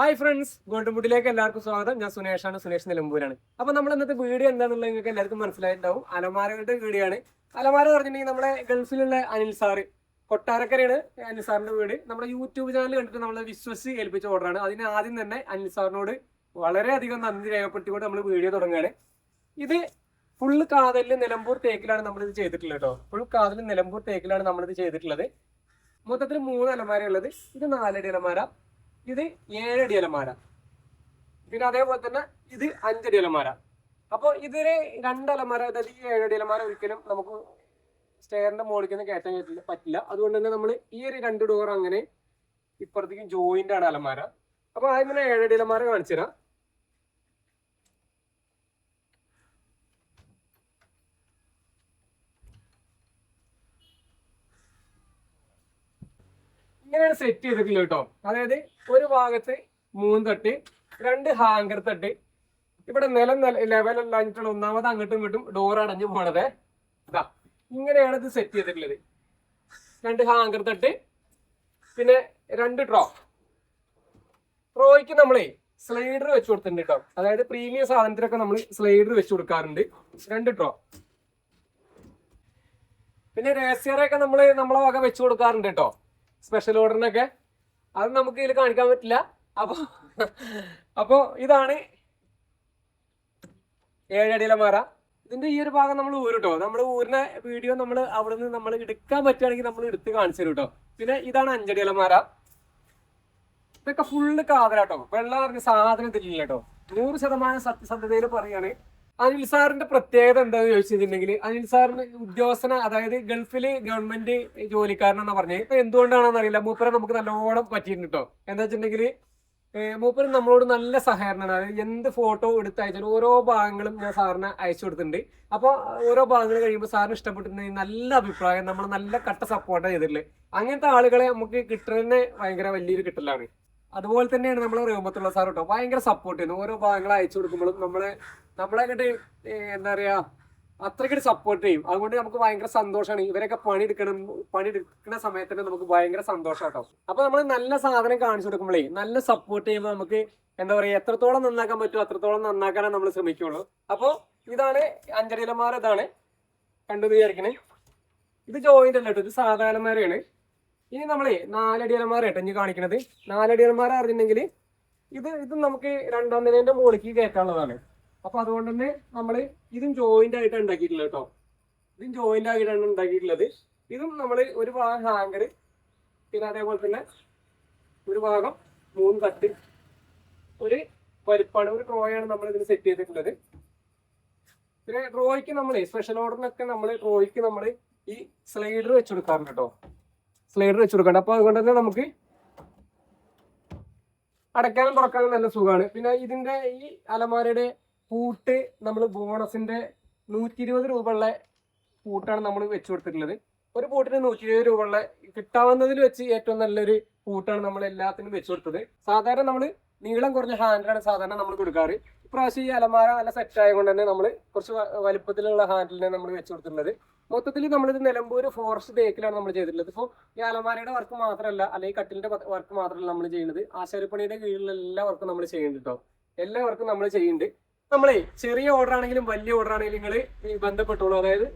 Hi friends, ഗോൾഡൻവുഡിലേക്ക് എല്ലാവർക്കും സ്വാഗതം. ഞാൻ സുനേഷാണ്, സുനേഷ് നിലമ്പൂരാണ്. അപ്പൊ നമ്മൾ ഇന്നത്തെ വീഡിയോ എന്താണെന്നുള്ളത് നിങ്ങൾക്ക് എല്ലാവർക്കും മനസ്സിലായിട്ടുണ്ടാവും. അലമാരകളുടെ വീഡിയോ ആണ്. അലമാര പറഞ്ഞിട്ടുണ്ടെങ്കിൽ നമ്മുടെ ഗൾഫിലുള്ള അനിൽ സാറ്, കൊട്ടാരക്കരയാണ് അനിൽ സാറിന്റെ വീട്. നമ്മുടെ യൂട്യൂബ് ചാനൽ കണ്ടിട്ട് നമ്മൾ വിശ്വസിച്ച് ഏൽപ്പിച്ച ഓർഡറാണ്. അതിന് ആദ്യം തന്നെ അനിൽ സാറിനോട് വളരെയധികം നന്ദി രേഖപ്പെടുത്തിക്കൊണ്ട് നമ്മൾ വീഡിയോ തുടങ്ങുകയാണ്. ഇത് ഫുള്ള് കാതലിൽ നിലമ്പൂർ തേക്കിലാണ് നമ്മളിത് ചെയ്തിട്ടുള്ളത് കേട്ടോ. ഫുൾ കാതലിൽ നിലമ്പൂർ തേക്കിലാണ് നമ്മളിത് ചെയ്തിട്ടുള്ളത്. മൊത്തത്തിൽ 3 അലമാര ഉള്ളത്. ഇത് 4 അടി അലമാര, ഇത് 7 അടി അലമാര, പിന്നെ അതേപോലെ തന്നെ ഇത് 5 അടി അലമാര. അപ്പോൾ ഇതിന് 2 അലമാര, അതായത് ഈ 7 അടി അലമാര ഒരിക്കലും നമുക്ക് സ്റ്റെയറിന്റെ മുകളിൽ കയറ്റാൻ പറ്റില്ല. അതുകൊണ്ട് തന്നെ നമ്മൾ ഈ ഒരു 2 ഡോർ അങ്ങനെ ഇപ്പുറത്തേക്കും ജോയിന്റ് ആണ് അലമാര. അപ്പൊ ആദ്യം തന്നെ 7 അടി അലമാര കാണിച്ചു തരാം. ഇങ്ങനെയാണ് സെറ്റ് ചെയ്തിട്ടുള്ളത് കേട്ടോ. അതായത് ഒരു ഭാഗത്ത് 3 തട്ട്, 2 ഹാങ്കർ തട്ട്. ഇവിടെ നിലം ലെവലല്ലാഞ്ഞിട്ടുള്ള ഒന്നാമത് അങ്ങോട്ടും ഇങ്ങോട്ടും ഡോർ അടഞ്ഞു പോണത്. ഇതാ ഇങ്ങനെയാണ് ഇത് സെറ്റ് ചെയ്തിട്ടുള്ളത്. 2 ഹാങ്കർ തട്ട്, പിന്നെ 2 ഡ്രോ. ഡ്രോയ്ക്ക് നമ്മളെ സ്ലൈഡർ വെച്ച് കൊടുത്തിട്ടുണ്ട് കേട്ടോ. അതായത് പ്രീമിയം സാധനത്തിനൊക്കെ നമ്മൾ സ്ലൈഡർ വെച്ച് കൊടുക്കാറുണ്ട്. 2 ഡ്രോ. പിന്നെ രഹസ്യറൊക്കെ നമ്മളെ വക വെച്ച് കൊടുക്കാറുണ്ട് കേട്ടോ, സ്പെഷ്യൽ ഓർഡറിനൊക്കെ. അത് നമുക്ക് ഇതിൽ കാണിക്കാൻ പറ്റില്ല. അപ്പോ ഇതാണ് 7 അടി അലമാര. ഇതിന്റെ ഈ ഒരു ഭാഗം നമ്മൾ ഊരിട്ടോ. നമ്മൾ ഊരിന വീഡിയോ നമ്മൾ അവിടെ നിന്ന് നമ്മൾ എടുക്കാൻ പറ്റുകയാണെങ്കിൽ നമ്മൾ എടുത്ത് കാണിച്ചു തരും കേട്ടോ. പിന്നെ ഇതാണ് 5 അടി അലമാര. ഇതൊക്കെ ഫുള്ള് കാതലാട്ടോ. വെള്ളം പറഞ്ഞ സാധനം തരില്ല കേട്ടോ. 100% സത്യസന്ധതയിൽ പറയാണ്. അനിൽ സാറിന്റെ പ്രത്യേകത എന്താണെന്ന് ചോദിച്ചിട്ടുണ്ടെങ്കിൽ, അനിൽ സാറിന് ഉദ്യോഗസ്ഥന, അതായത് ഗൾഫില് ഗവൺമെന്റ് ജോലിക്കാരനാണെന്ന് പറഞ്ഞത്. ഇപ്പൊ എന്തുകൊണ്ടാണെന്ന് അറിയില്ല, മൂപ്പരെ നമുക്ക് നല്ലോണം പറ്റിയിട്ടുണ്ട് കേട്ടോ. എന്താ വെച്ചിട്ടുണ്ടെങ്കിൽ മൂപ്പര് നമ്മളോട് നല്ല സഹകരണമാണ്. അതായത് എന്ത് ഫോട്ടോ എടുത്ത് അയച്ചാലും ഓരോ ഭാഗങ്ങളും ഞാൻ സാറിന് അയച്ചു കൊടുത്തിട്ടുണ്ട്. അപ്പോൾ ഓരോ ഭാഗങ്ങൾ കഴിയുമ്പോൾ സാറിന് ഇഷ്ടപ്പെട്ടിട്ടുണ്ടെങ്കിൽ നല്ല അഭിപ്രായം, നമ്മൾ നല്ല കട്ട സപ്പോർട്ടാണ് ചെയ്തിട്ടുള്ളത്. അങ്ങനത്തെ ആളുകളെ നമുക്ക് കിട്ടുന്നതന്നെ ഭയങ്കര വലിയൊരു കിട്ടലാണ്. അതുപോലെ തന്നെയാണ് നമ്മളെ റഹ്മത്തുള്ള സാർ കേട്ടോ. ഭയങ്കര സപ്പോർട്ട് ചെയ്യുന്നു. ഓരോ ഭാഗങ്ങൾ അയച്ചു കൊടുക്കുമ്പോഴും നമ്മളെ അങ്ങോട്ട് എന്താ പറയാ, അത്രയ്ക്കൊരു സപ്പോർട്ട് ചെയ്യും. അതുകൊണ്ട് നമുക്ക് ഭയങ്കര സന്തോഷമാണ്. ഇവരൊക്കെ പണിയെടുക്കുന്ന സമയത്ത് തന്നെ നമുക്ക് ഭയങ്കര സന്തോഷം കേട്ടോ. അപ്പൊ നമ്മൾ നല്ല സാധനം കാണിച്ചു കൊടുക്കുമ്പോഴേ, നല്ല സപ്പോർട്ട് ചെയ്യുമ്പോൾ നമുക്ക് എന്താ പറയാ, എത്രത്തോളം നന്നാക്കാൻ പറ്റുമോ അത്രത്തോളം നന്നാക്കാനേ നമ്മൾ ശ്രമിക്കുള്ളൂ. അപ്പോൾ ഇതാണ് 5 അടി അലമാര. ഇതാണ് കണ്ടു വിചാരിക്കണേ. ഇത് ജോയിന്റ് അല്ല കേട്ടോ, ഇത് സാധാരണ അലമാരയാണ്. ഇനി നമ്മളെ 4 അടി അലമാര കേട്ടോ ഇനി കാണിക്കണത്. 4 അടി അലമാര അറിഞ്ഞിട്ടുണ്ടെങ്കിൽ ഇത് നമുക്ക് 2ാം നിലയുടെ മുകളിലേക്ക് കയറ്റാനുള്ളതാണ്. അപ്പൊ അതുകൊണ്ട് തന്നെ നമ്മള് ഇതും ജോയിന്റ് ആയിട്ടാണ് ഉണ്ടാക്കിയിട്ടുള്ളത് കേട്ടോ. ഇതും ജോയിന്റ് ആയിട്ടാണ് ഉണ്ടാക്കിയിട്ടുള്ളത്. ഇതും നമ്മൾ ഒരു ഭാഗം ഹാങ്കർ, പിന്നെ അതേപോലെ തന്നെ ഒരു ഭാഗം 3 തട്ട്, ഒരു പരിപ്പാണ്, ഒരു ഡ്രോയാണ് നമ്മൾ ഇതിന് സെറ്റ് ചെയ്തിട്ടുള്ളത്. പിന്നെ ഡ്രോയ്ക്ക് നമ്മള് സ്പെഷ്യൽ ഓർഡറിനൊക്കെ ഡ്രോയ്ക്ക് നമ്മൾ ഈ സ്ലൈഡർ വെച്ച് കൊടുക്കാറുണ്ട് കേട്ടോ. സ്ലൈഡർ വെച്ച് കൊടുക്കണ്ട. അപ്പൊ അതുകൊണ്ട് തന്നെ നമുക്ക് അടയ്ക്കാനും തുറക്കാനും നല്ല സുഖമാണ്. പിന്നെ ഇതിന്റെ ഈ അലമാരയുടെ പൂട്ട് നമ്മൾ ബോണസിന്റെ 120 രൂപ ഉള്ള പൂട്ടാണ് നമ്മൾ വെച്ച് കൊടുത്തിട്ടുള്ളത്. ഒരു പൂട്ടിന് 120 രൂപ ഉള്ള കിട്ടാവുന്നതിൽ വെച്ച് ഏറ്റവും നല്ലൊരു പൂട്ടാണ് നമ്മൾ എല്ലാത്തിനും വെച്ച് കൊടുത്തത്. സാധാരണ നമ്മൾ നീളം കുറഞ്ഞ ഹാൻഡിലാണ് സാധാരണ നമ്മൾ കൊടുക്കാറ്. ഇപ്രാവശ്യം ഈ അലമാര നല്ല സെറ്റ് ആയതുകൊണ്ട് തന്നെ നമ്മൾ കുറച്ച് വലുപ്പത്തിലുള്ള ഹാൻഡിലിനെ നമ്മൾ വെച്ച് കൊടുത്തിട്ടുള്ളത്. മൊത്തത്തിൽ നമ്മളിത് നിലമ്പൂർ ഫോറസ്റ്റ് തേക്കിലാണ് നമ്മൾ ചെയ്തിട്ടുള്ളത്. ഇപ്പോൾ ഈ അലമാരയുടെ വർക്ക് മാത്രമല്ല, അല്ലെങ്കിൽ കട്ടിലിന്റെ വർക്ക് മാത്രമല്ല നമ്മൾ ചെയ്യുന്നത്, ആശാരിപ്പണിയുടെ കീഴിലുള്ള എല്ലാ വർക്കും നമ്മൾ ചെയ്യുന്നുണ്ട് കേട്ടോ. എല്ലാ വർക്കും നമ്മൾ ചെയ്യുന്നുണ്ട്. നമ്മളെ ചെറിയ ഓർഡർ ആണെങ്കിലും വലിയ ഓർഡർ ആണെങ്കിലും നിങ്ങൾ ബന്ധപ്പെട്ടോളൂ. അതായത്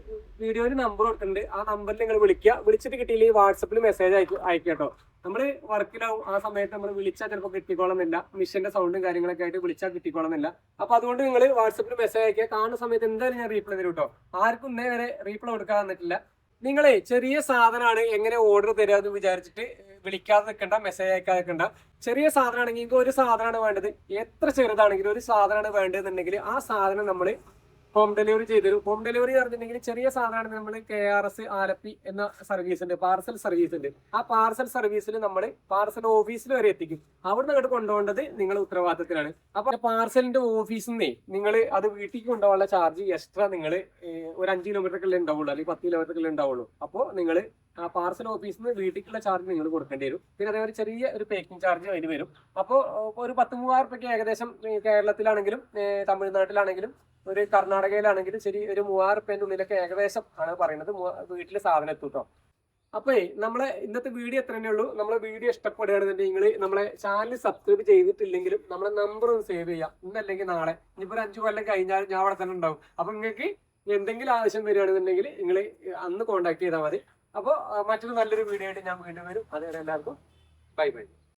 വീഡിയോയിൽ നമ്പർ കൊടുത്തിട്ടുണ്ട്. ആ നമ്പറിൽ നിങ്ങൾ വിളിക്കുക. വിളിച്ചിട്ട് കിട്ടിയില്ലെങ്കിൽ വാട്സപ്പിൽ മെസ്സേജ് അയക്കുക കേട്ടോ. നമ്മൾ വർക്കിലാവും. ആ സമയത്ത് നമ്മൾ വിളിച്ചാൽ ചിലപ്പോൾ കിട്ടിക്കോളന്നില്ല. മിഷന്റെ സൗണ്ടും കാര്യങ്ങളൊക്കെ ആയിട്ട് വിളിച്ചാൽ കിട്ടിക്കോളന്നില്ല. അപ്പൊ അതുകൊണ്ട് നിങ്ങൾ വാട്സപ്പിൽ മെസ്സേജ് അയക്കുക. കാണുന്ന സമയത്ത് എന്തായാലും ഞാൻ റീപ്ലൈ തരും കേട്ടോ. ആർക്കും ഇന്നേ വരെ റീപ്ലൈ കൊടുക്കാൻ തന്നിട്ടില്ല. നിങ്ങളെ ചെറിയ സാധനമാണ്, എങ്ങനെ ഓർഡർ തരാമെന്ന് വിചാരിച്ചിട്ട് വിളിക്കാതെ നിൽക്കണ്ട, മെസ്സേജ് അയക്കാതെ നിൽക്കണ്ട. ചെറിയ സാധനമാണെങ്കിൽ നിങ്ങൾക്ക് ഒരു സാധനമാണ് വേണ്ടത്, എത്ര ചെറുതാണെങ്കിലും ഒരു സാധനമാണ് വേണ്ടതെന്നുണ്ടെങ്കിൽ ആ സാധനം നമ്മൾ ഹോം ഡെലിവറി ചെയ്തുതരും. ഹോം ഡെലിവറി പറഞ്ഞിട്ടുണ്ടെങ്കിൽ ചെറിയ സാധനമാണ് നമ്മൾ KRS ആലപ്പി എന്ന സർവീസ് ഉണ്ട്, പാർസൽ സർവീസ് ഉണ്ട്. ആ പാർസൽ സർവീസിൽ നമ്മൾ പാർസൽ ഓഫീസിൽ വരെ എത്തിക്കും. അവിടെ നിന്ന് അങ്ങോട്ട് കൊണ്ടുപോകേണ്ടത് നിങ്ങളുടെ ഉത്തരവാദിത്തത്തിലാണ്. അപ്പൊ പാർസലിന്റെ ഓഫീസിൽ നിന്നേ നിങ്ങൾ അത് വീട്ടിലേക്ക് കൊണ്ടുപോകാനുള്ള ചാർജ് എക്സ്ട്രാ നിങ്ങൾ ഒരു 5 കിലോമീറ്ററൊക്കെ ഉണ്ടാവുള്ളൂ, അല്ലെങ്കിൽ 10 കിലോമീറ്ററൊക്കെ ഉണ്ടാവുള്ളൂ. അപ്പോൾ നിങ്ങൾ ആ പാർസൽ ഓഫീസിൽ നിന്ന് വീട്ടിലേക്കുള്ള ചാർജ് നിങ്ങൾ കൊടുക്കേണ്ടി വരും. പിന്നെ അതേപോലെ ചെറിയ ഒരു പേക്കിംഗ് ചാർജ് അതിന് വരും. അപ്പോൾ ഒരു 10-3000 രൂപയ്ക്ക് ഏകദേശം കേരളത്തിലാണെങ്കിലും തമിഴ്നാട്ടിലാണെങ്കിലും ഒരു കർണാടകയിലാണെങ്കിലും ശരി, ഒരു 3000 രൂപേന്റെ ഉള്ളിലൊക്കെ ഏകദേശം ആണ് പറയുന്നത് വീട്ടിൽ സാധനം എത്തും കേട്ടോ. അപ്പൊ നമ്മളെ ഇന്നത്തെ വീഡിയോ എത്ര തന്നെ ഉള്ളൂ. നമ്മളെ വീഡിയോ ഇഷ്ടപ്പെടുകയാണെന്നുണ്ടെങ്കിൽ നിങ്ങൾ നമ്മളെ ചാനൽ സബ്സ്ക്രൈബ് ചെയ്തിട്ടില്ലെങ്കിലും നമ്മളെ നമ്പർ ഒന്ന് സേവ് ചെയ്യാം. ഇന്നല്ലെങ്കിൽ നാളെ, ഇനിയിപ്പോ 5 കൊല്ലം കഴിഞ്ഞാൽ ഞാൻ അവിടെ തന്നെ ഉണ്ടാവും. അപ്പൊ നിങ്ങൾക്ക് എന്തെങ്കിലും ആവശ്യം വരികയാണെന്നുണ്ടെങ്കിൽ നിങ്ങൾ അന്ന് കോൺടാക്ട് ചെയ്താൽ മതി. അപ്പോൾ മറ്റൊരു നല്ലൊരു വീഡിയോ ആയിട്ട് ഞാൻ വീണ്ടും വരും. അതുവരെ എല്ലാവർക്കും ബൈ ബൈ.